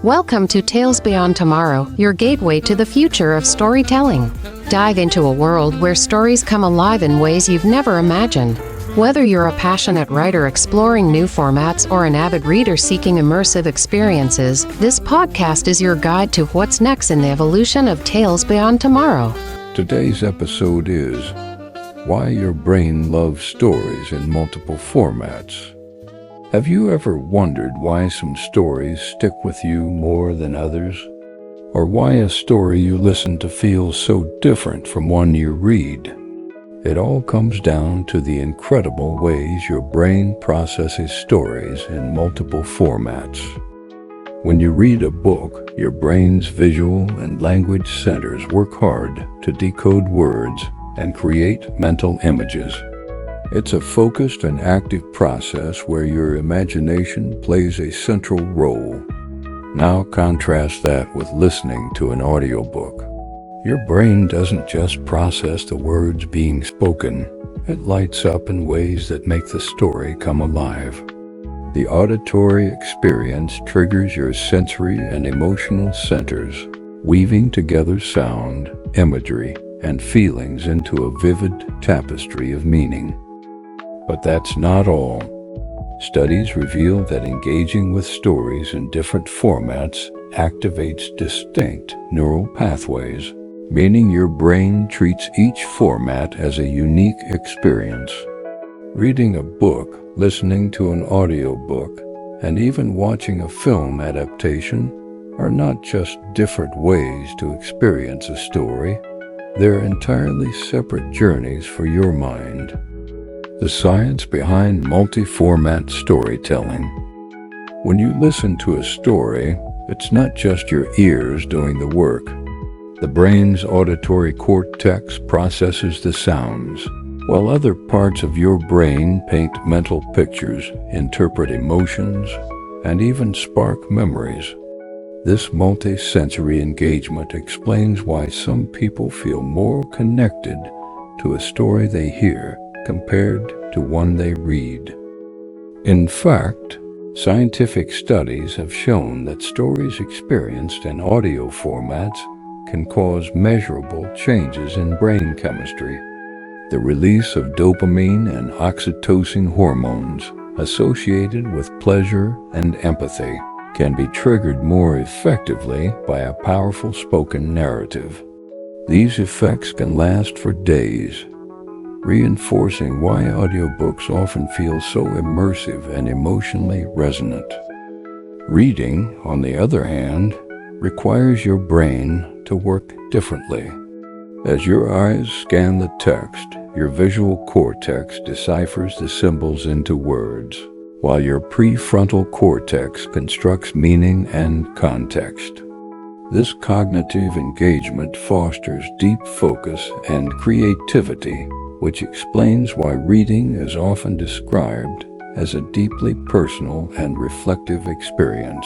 Welcome to Tales Beyond Tomorrow, your gateway to the future of storytelling. Dive into a world where stories come alive in ways you've never imagined. Whether you're a passionate writer exploring new formats or an avid reader seeking immersive experiences, this podcast is your guide to what's next in the evolution of Tales Beyond Tomorrow. Today's episode is Why Your Brain Loves Stories in Multiple Formats. Have you ever wondered why some stories stick with you more than others? Or why a story you listen to feels so different from one you read? It all comes down to the incredible ways your brain processes stories in multiple formats. When you read a book, your brain's visual and language centers work hard to decode words and create mental images. It's a focused and active process where your imagination plays a central role. Now contrast that with listening to an audiobook. Your brain doesn't just process the words being spoken, it lights up in ways that make the story come alive. The auditory experience triggers your sensory and emotional centers, weaving together sound, imagery, and feelings into a vivid tapestry of meaning. But that's not all. Studies reveal that engaging with stories in different formats activates distinct neural pathways, meaning your brain treats each format as a unique experience. Reading a book, listening to an audiobook, and even watching a film adaptation are not just different ways to experience a story, they're entirely separate journeys for your mind. The science behind multi-format storytelling. When you listen to a story, it's not just your ears doing the work. The brain's auditory cortex processes the sounds, while other parts of your brain paint mental pictures, interpret emotions, and even spark memories. This multi-sensory engagement explains why some people feel more connected to a story they hear compared to one they read. In fact, scientific studies have shown that stories experienced in audio formats can cause measurable changes in brain chemistry. The release of dopamine and oxytocin hormones associated with pleasure and empathy can be triggered more effectively by a powerful spoken narrative. These effects can last for days, reinforcing why audiobooks often feel so immersive and emotionally resonant. Reading, on the other hand, requires your brain to work differently. As your eyes scan the text, your visual cortex deciphers the symbols into words, while your prefrontal cortex constructs meaning and context. This cognitive engagement fosters deep focus and creativity, which explains why reading is often described as a deeply personal and reflective experience.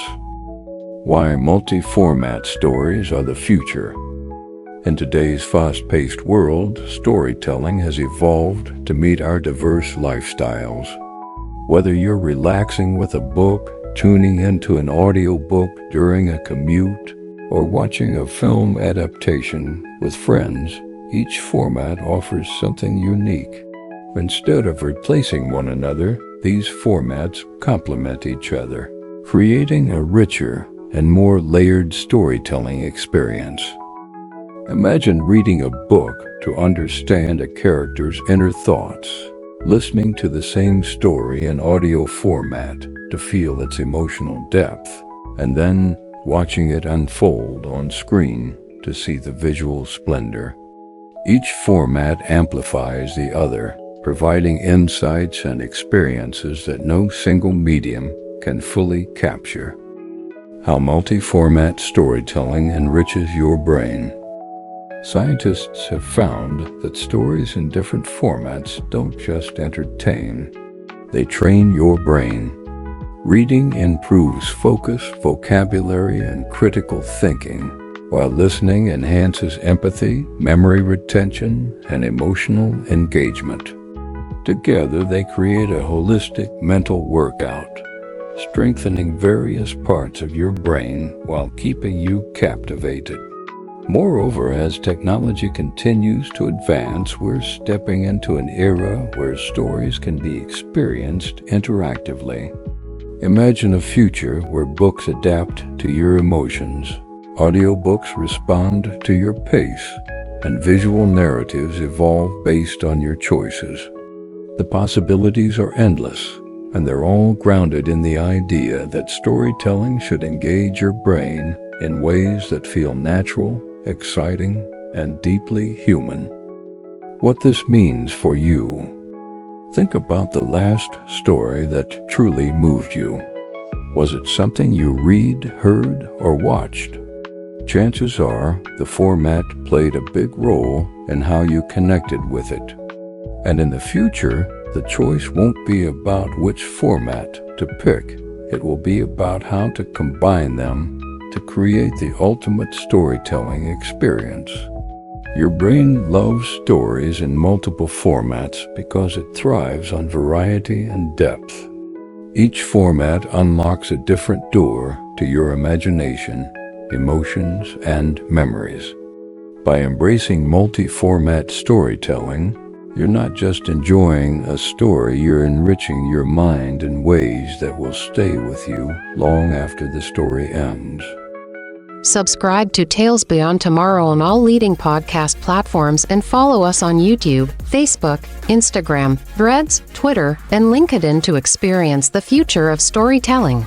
Why multi-format stories are the future. In today's fast-paced world, storytelling has evolved to meet our diverse lifestyles. Whether you're relaxing with a book, tuning into an audiobook during a commute, or watching a film adaptation with friends, each format offers something unique. Instead of replacing one another, these formats complement each other, creating a richer and more layered storytelling experience. Imagine reading a book to understand a character's inner thoughts, listening to the same story in audio format to feel its emotional depth, and then watching it unfold on screen to see the visual splendor. Each format amplifies the other, providing insights and experiences that no single medium can fully capture. How multi-format storytelling enriches your brain. Scientists have found that stories in different formats don't just entertain, they train your brain. Reading improves focus, vocabulary, and critical thinking, while listening enhances empathy, memory retention, and emotional engagement. Together, they create a holistic mental workout. strengthening various parts of your brain while keeping you captivated. Moreover, as technology continues to advance, we're stepping into an era where stories can be experienced interactively. Imagine a future where books adapt to your emotions, audiobooks respond to your pace, and visual narratives evolve based on your choices. The possibilities are endless, and they're all grounded in the idea that storytelling should engage your brain in ways that feel natural, exciting, and deeply human. What this means for you. Think about the last story that truly moved you. Was it something you read, heard, or watched? Chances are the format played a big role in how you connected with it. And in the future, the choice won't be about which format to pick. It will be about how to combine them to create the ultimate storytelling experience. Your brain loves stories in multiple formats because it thrives on variety and depth. Each format unlocks a different door to your imagination, emotions, and memories. By embracing multi-format storytelling, you're not just enjoying a story, you're enriching your mind in ways that will stay with you long after the story ends. Subscribe to Tales Beyond Tomorrow on all leading podcast platforms and follow us on YouTube, Facebook, Instagram, Threads, Twitter, and LinkedIn to experience the future of storytelling.